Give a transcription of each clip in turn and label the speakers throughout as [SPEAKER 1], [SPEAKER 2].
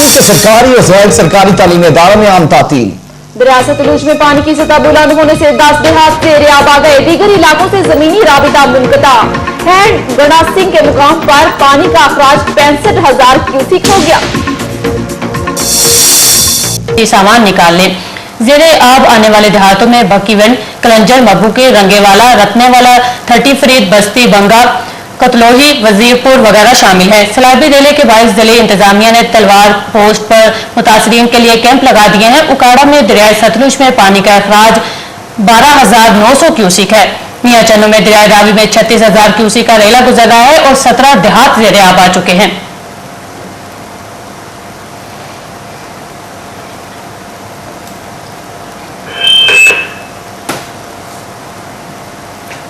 [SPEAKER 1] के सरकारी और गैर सरकारी तालीमी इदारों में आम तातील।
[SPEAKER 2] दरिया सतलुज में पानी की सतह बुलंद होने से 10 देहात जेर आब आ गए। दीगर इलाकों से जमीनी राबिता मुनक़ता है। गणा सिंह के मुकाम पर पानी का अखराज 65,000 क्यूसिक हो गया।
[SPEAKER 3] सामान निकालने जेरे आब आने वाले देहातों में बकीवंड, कलंजर, मबूके, रंगेवाला, रत्नेवाला, 30 फरीद, बस्ती, बंगा, कतलोही, वजीरपुर वगैरह शामिल है। सैलाबी रेले के बायस जिले इंतजामिया ने तलवार पोस्ट पर मुतासरीन के लिए कैंप लगा दिए हैं। उकाड़ा में दरिया सतलुज में पानी का अखराज 12,900 क्यूसिक है। मियां चन्नू में दरिया रावी में 36,000 क्यूसिक का रेला गुजर रहा है और 17 देहात जेरे आब आ चुके हैं।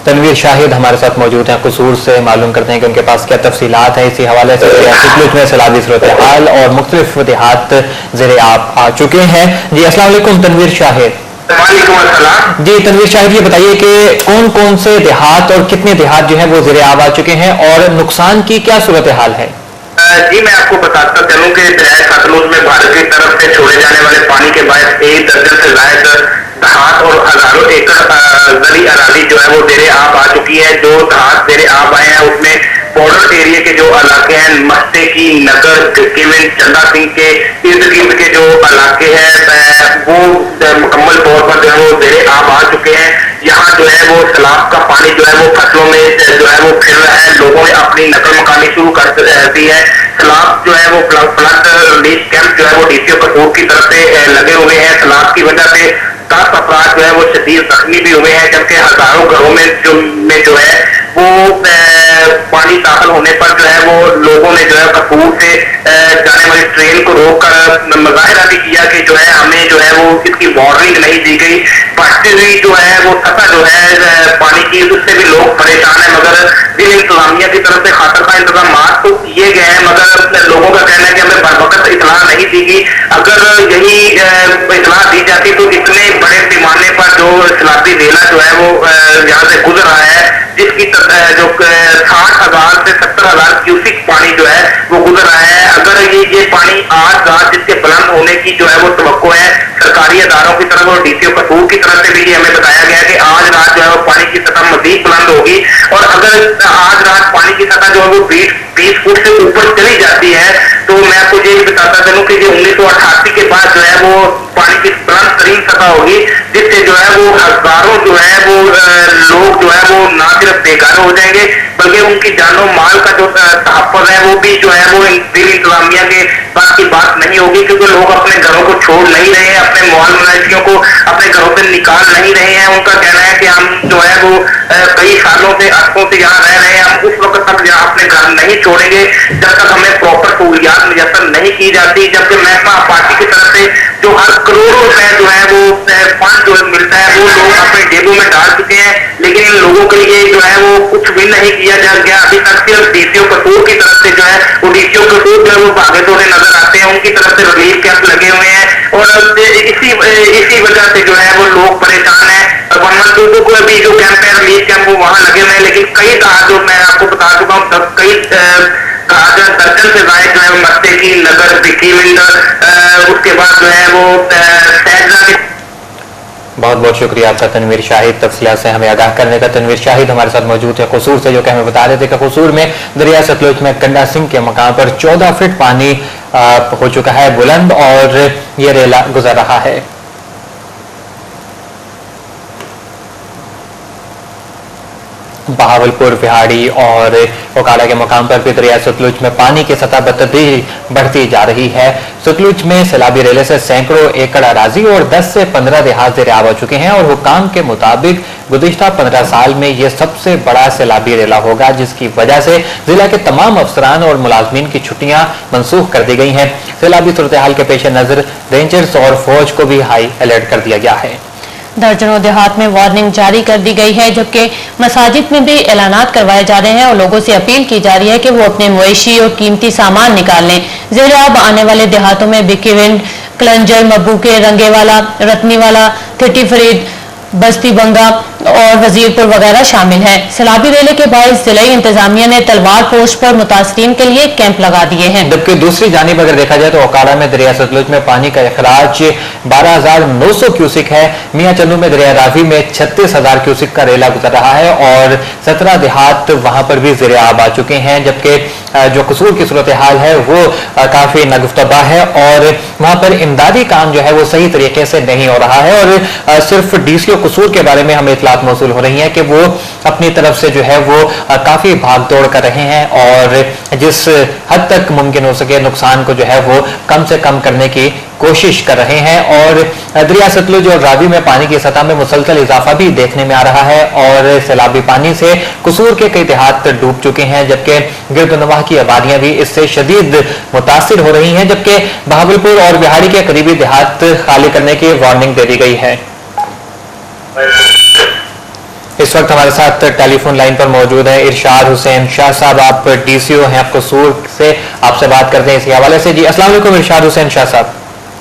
[SPEAKER 4] तनवीर शाहिद हमारे साथ मौजूद हैं। कसूर से मालूम करते हैं कि उनके पास क्या तफसीलात है इसी हवाले से। सतलुज में सैलाबी सूरत हाल और मुख्तलिफ देहात ज़ेरे आब आ चुके हैं। जी अस्सलाम वालेकुम तनवीर शाहिद। जी तनवीर शाहिद, ये बताइए कि कौन कौन से देहात और कितने देहात जो है वो ज़ेरे आब आ चुके हैं और नुकसान की क्या सूरत हाल है?
[SPEAKER 5] जी मैं आपको बताता चलूं कि दरिया सतलुज में भारत की तरफ से छोड़े जाने वाले पानी के बाद 1 दर्जन से ज्यादा दहात और हजारों एकड़ जली अराजी जो है वो जेरे आब आ चुकी है। जो दहात जेरे आब आए हैं उसमें बॉर्डर एरिया के जो इलाके हैं, मस्ते की, नगर, केविन, चंदा सिंह के इर्द गिर्द के जो इलाके हैं वो मुकम्मल तौर पर जो है वो जेरे आब आ चुके हैं। यहाँ जो है वो सैलाब का पानी जो है वो फसलों में जो है वो फिर रहा है। लोगों ने अपनी नकल मकानी शुरू कर दी है। सैलाब जो है वो फ्लड रिलीफ कैंप जो है वो डीसीओ कसूर की तरफ से लगे हुए हैं। सैलाब की वजह से 10 अफराद जो है वो शदीद जख्मी भी हुए हैं, जबकि हजारों घरों में जो है वो पानी दाखिल होने पर जो है वो लोगों ने जो है कसूर से जाने वाली ट्रेन को रोककर मुजाहिरा भी किया कि जो है हमें जो है वो इसकी वार्निंग नहीं दी गई। बढ़ती हुई जो है वो सतह जो है पानी की, उससे भी लोग परेशान है। मगर जिला इंतजामिया की तरफ से खातर का इंतजाम तो किए गए हैं, मगर लोगों का कहना है कि हमें बरवकत इतला नहीं दी गई। अगर यही इतला दी जाती तो इतने बड़े पैमाने पर जो सैलाबी रेला जो है वो यहाँ से गुजर रहा है, जिसकी जो 60,000 से 70,000 क्यूसिक पानी जो है वो गुजर रहा है। अगर ये पानी आज रात जिसके बुलंद होने की जो है वो तवक्को है सरकारी अदारों की तरफ और डीसीओ कसूर की तरफ से भी ये हमें बताया गया कि आज रात जो है वो पानी की सतह मजीद बुलंद होगी। और अगर आज रात पानी की सतह जो है वो 20 फुट से ऊपर चली जाती है तो मैं आपको ये बताता चलूं कि 1988 के बाद जो है वो पानी की बुलंद तरीन सतह होगी, जिससे जो है वो हजारों जो है वो लोग जो है वो ना सिर्फ बेघर हो जाएंगे बल्कि उनकी जानो माल का जो तहफ़्फ़ुज़ है वो भी जो है वो जिला इंतजामिया के पास की बात नहीं होगी, क्योंकि लोग अपने घरों को छोड़ नहीं रहे हैं, अपने माल मवेशियों को अपने घरों से निकाल नहीं रहे हैं। उनका कहना है कि हम जो है वो कई सालों से अरसों से यहाँ रह रहे हैं, हम उस वक्त तक यहाँ अपने घर नहीं छोड़ेंगे जब तक हमें प्रॉपर सहूलियात मुयस्सर नहीं की जाती। जबकि महकमा पार्टी की तरफ से जो हर करोड़ों रुपए जो है वो फंड जो मिलता है वो लोग अपने जेबों में डाल चुके हैं, लेकिन इन लोगों के लिए जो है वो कुछ भी नहीं किया जा गया। अभी तक सिर्फ डीसीओ कसूर की तरफ से जो है वो डीसीओ कसूर जो है वो भागे दौड़े नजर आते हैं, उनकी तरफ से रिलीफ कैंप लगे हुए हैं और इसी वजह से जो है वो लोग परेशान है। वनमंडलों को अभी जो कैंप है रिलीफ कैंप वो वहां लगे हुए हैं, लेकिन कई कहा जो मैं आपको बता चुका हूँ तब कई दर्जन से ज्यादा जो है मस्ते की, नगर, बिकीविंड, उसके बाद जो है वो सैजला के।
[SPEAKER 4] बहुत बहुत शुक्रिया आपका तनवीर शाहिद, तफसीलात से हमें आगाह करने का। तनवीर शाहिद हमारे साथ मौजूद है कसूर से, जो कि हमें बता रहे थे कि कसूर में दरिया सतलुज में गंडा सिंह के मकाम पर 14 फीट पानी हो चुका है बुलंद और ये रेला गुजर रहा है। बहावलपुर, बिहाड़ी और उकाड़ा के मकाम पर भी दरिया सतलुज में पानी की सतह बतदरीज बढ़ती जा रही है। सतलुज में सैलाबी रेले से सैकड़ों एकड़ अराजी और 10 से 15 देहात ज़ेरे आब आ चुके हैं और हुकाम के मुताबिक गुज़िश्ता 15 साल में यह सबसे बड़ा सैलाबी रेला होगा, जिसकी वजह से जिला के तमाम अफसरान और मुलाजमीन की छुट्टियां मनसूख कर दी गई हैं। सैलाबी सूरत हाल के पेश नज़र रेंजर्स और फौज को भी हाई अलर्ट कर दिया गया है।
[SPEAKER 3] दर्जनों देहात में वार्निंग जारी कर दी गई है, जबकि मसाजिद में भी ऐलानात करवाए जा रहे हैं और लोगों से अपील की जा रही है कि वो अपने मवेशी और कीमती सामान निकाल लें। ज़ेरे आब आने वाले देहातों में बिकीविंड, कलंजर, मबूके, रंगेवाला, रत्नीवाला, 30 फरीद, बस्ती बंगा और वजीरपुर वगैरह शामिल हैं। सैलाबी रेले के बायस जिले इंतजामिया ने तलवार पोस्ट पर मुतासरीन के लिए कैंप लगा दिए हैं।
[SPEAKER 4] जबकि दूसरी जानिब अगर देखा जाए तो ओकाड़ा में दरिया सतलुज में पानी का अखराज 12,900 क्यूसिक है। मियां चंदू में दरिया रावी में 36,000 क्यूसिक का रेला गुजर रहा है और 17 देहात वहां पर भी ज़ेरे आब आ चुके हैं। जबकि जो कसूर की सूरत हाल है वो काफी नागुफ्तबा है और वहां पर इमदादी काम जो है वो सही तरीके से नहीं हो रहा है और सिर्फ डीसीओ कसूर के बारे में हमें इतलात मौसूल हो रही है कि वो अपनी तरफ से जो है वो काफी भाग दौड़ कर रहे हैं और जिस हद तक मुमकिन हो सके नुकसान को जो है वो कम से कम करने की कोशिश कर रहे हैं। और दरिया सतलुज और रावी में पानी की सतह में मुसलसल इजाफा भी देखने में आ रहा है और सैलाबी पानी से कसूर के कई देहात डूब चुके हैं। जबकि गिरदनवाह की आबादियां भी इससे शदीद मुतासिर हो रही हैं। जबकि बहावलपुर और बिहाड़ी के करीबी देहात खाली करने की वार्निंग दे दी गई है। इस वक्त हमारे साथ टेलीफोन लाइन पर मौजूद है इरशाद हुसैन शाह साहब। आप डीसीओ हैं, आप कसूर से आपसे बात करते हैं इसी हवाले से। जी अस्सलाम वालेकुम इरशाद हुसैन शाह साहब।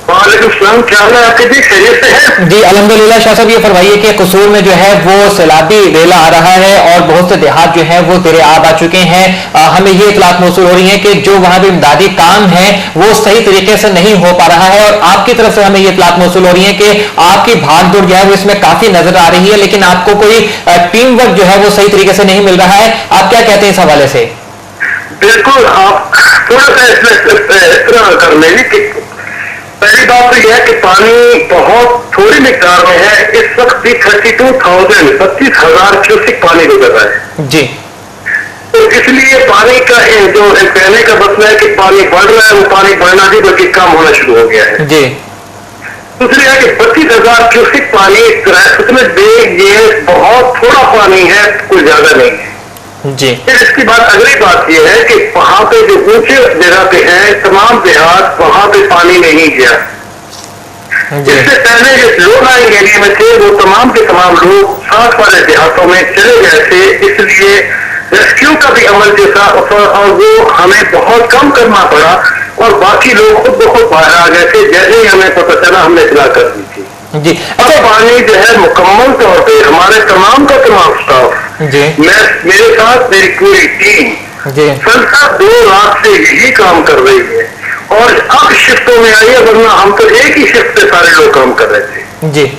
[SPEAKER 5] वालेकुम सलाम, क्या हाल है आपके जी? खैरियत से हैं?
[SPEAKER 4] जी अल्हम्दुलिल्लाह। शाह साहब ये फरमाइए कि कसूर में जो है वो सैलाबी रेला आ रहा है और बहुत से देहात जो है वो ज़ेरे आब आ चुके हैं। हमें ये इतलात मौसूल हो रही है कि जो वहां भी इमदादी काम है वो सही तरीके से नहीं हो पा रहा है और आपकी तरफ से हमें ये इतलात मौसूल हो रही है कि आपकी भाग दौड़ जो है वो इसमें काफी नजर आ रही है, लेकिन आपको कोई टीम वर्क जो है वो सही तरीके से नहीं मिल रहा है। आप क्या कहते हैं इस हवाले से?
[SPEAKER 5] बिल्कुल, आप थोड़ा सा इसमें इतना कर लेंगे कि पहली बात तो यह है कि पानी बहुत थोड़ी मिकदार में है। इस वक्त भी 32,000 क्यूसिक पानी गुजर रहा है
[SPEAKER 4] जी।
[SPEAKER 5] तो इसलिए पानी का जो कहने का मसला है कि पानी बढ़ रहा है, वो पानी बढ़ना नहीं बल्कि कम होना शुरू हो गया है
[SPEAKER 4] जी।
[SPEAKER 5] दूसरी है कि 32,000 क्यूसिक पानी उसमें ये बहुत थोड़ा पानी है, कोई ज्यादा नहीं है
[SPEAKER 4] जी।
[SPEAKER 5] फिर इसके बाद अगली बात यह है कि वहां पे जो ऊंचे जगह पे है तमाम देहात वहां पे पानी नहीं गया। इससे पहले जो लो लाइंग एरिया में थे वो तमाम के तमाम लोग साथ वाले देहातों में चले गए थे, इसलिए रेस्क्यू का भी अमल जो था और वो हमें बहुत कम करना पड़ा और बाकी लोग खुद ब खुद बाहर आ गए थे। जैसे ही हमें पता चला हमने इतला कर दी थी
[SPEAKER 4] जी।
[SPEAKER 5] अब पानी जो है मुकम्मल तौर पे हमारे तमाम का तमाम स्टाफ
[SPEAKER 4] जी।
[SPEAKER 5] मेरे साथ मेरी पूरी टीम
[SPEAKER 4] जी।
[SPEAKER 5] संस्था 2 रात से यही काम कर रही है और अब शिफ्टों में आई है, वरना हम तो एक ही शिफ्ट पे सारे लोग काम कर रहे थे
[SPEAKER 4] जी।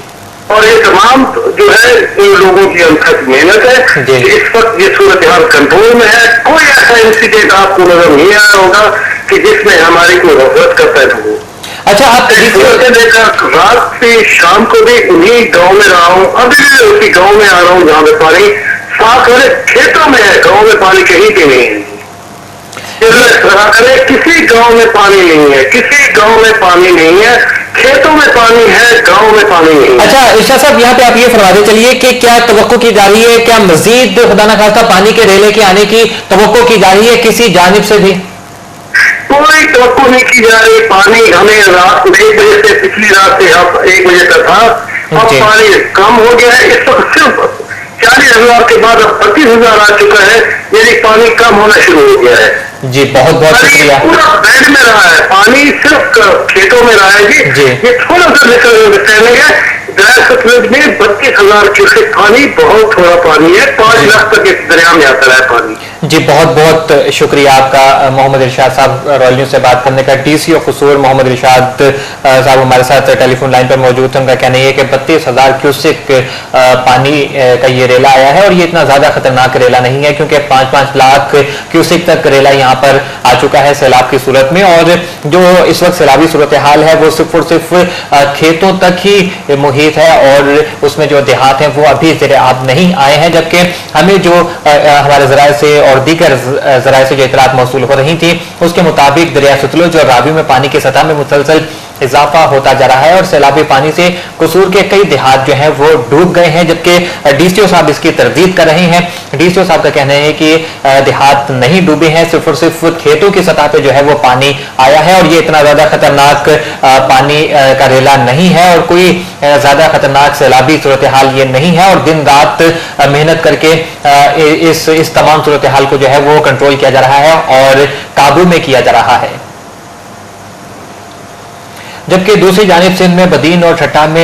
[SPEAKER 5] और ये तमाम जो है इन लोगों की अनथक मेहनत है
[SPEAKER 4] जी।
[SPEAKER 5] कि इस वक्त ये सूरत हाल कंट्रोल में है। कोई ऐसा इंसिडेंट आपको नजर नहीं आया होगा कि जिसमें हमारी कोई गफलत का पहलू हो।
[SPEAKER 4] अच्छा, आप
[SPEAKER 5] देखकर रात से शाम को भी उन्हीं गांव में रहा हूँ, अभी भी उसी गांव में आ रहा हूँ जहाँ पे पानी साफ वाले खेतों में है, गांव में पानी कहीं भी नहीं है। किसी गांव में पानी नहीं है, किसी गांव में पानी नहीं है, खेतों में पानी है, गांव में पानी नहीं है।
[SPEAKER 4] अच्छा इरशाद साहब, यहाँ पे आप ये फरमाते चलिए कि क्या तवक्को की जा रही है, क्या मजीद खुदा न खास्ता पानी के रेले के आने की तवक्को की जा रही है किसी जानिब से भी?
[SPEAKER 5] कोई तवक्को नहीं की जा रही। पानी हमें रात 1 बजे से पिछली रात से अब 1 बजे तक था, अब पानी कम हो गया है। इस वक्त सिर्फ 40,000 के बाद अब 32,000 आ चुका है, यानी पानी कम होना शुरू हो गया है।
[SPEAKER 4] जी बहुत बहुत शुक्रिया।
[SPEAKER 5] पूरा बेड में रहा है, पानी सिर्फ खेतों में रहा है जी। ये थोड़ा सा निकलने है। दरिया सतलुज में 32,000 क्यूसेक पानी बहुत थोड़ा पानी है, 5 लाख तक इस दरिया में आता है पानी।
[SPEAKER 4] जी बहुत बहुत शुक्रिया आपका मोहम्मद इरशाद साहब रॉयल न्यूज़ से बात करने का। डीसीओ कसूर मोहम्मद इरशाद साहब हमारे साथ टेलीफोन लाइन पर मौजूद थे। उनका कहना है कि 32,000 क्यूसेक पानी का ये रेला आया है और ये इतना ज्यादा खतरनाक रेला नहीं है क्योंकि 5-5 लाख क्यूसेक तक रेला यहाँ पर आ चुका है सैलाब की सूरत में। और जो इस वक्त सैलाबी सूरत हाल है वो सिर्फ और सिर्फ खेतों तक ही मुहित है और उसमें जो देहात हैं वो अभी ज़ेरे आब नहीं आए हैं। जबकि हमें जो हमारे ज़राए से और दीगर ज़राए से जो इतलात मौसूल हो रही थी उसके मुताबिक दरिया सतलुज और रावी में पानी की सतह में मुसलसल इजाफा होता जा रहा है और सैलाबी पानी से कसूर के कई देहात जो हैं वो डूब गए हैं। जबकि डीसीओ साहब इसकी तरदीद कर रहे हैं। डीसीओ साहब का कहना है कि देहात नहीं डूबे हैं, सिर्फ और सिर्फ खेतों की सतह पे जो है वो पानी आया है और ये इतना ज्यादा खतरनाक पानी का रेला नहीं है और कोई ज्यादा खतरनाक सैलाबी सूरत हाल ये नहीं है और दिन रात मेहनत करके इस तमाम सूरत हाल को जो है वो कंट्रोल किया जा रहा है और काबू में किया जा रहा है। जबकि दूसरी जानिब सिंध में बदीन और ठट्टा में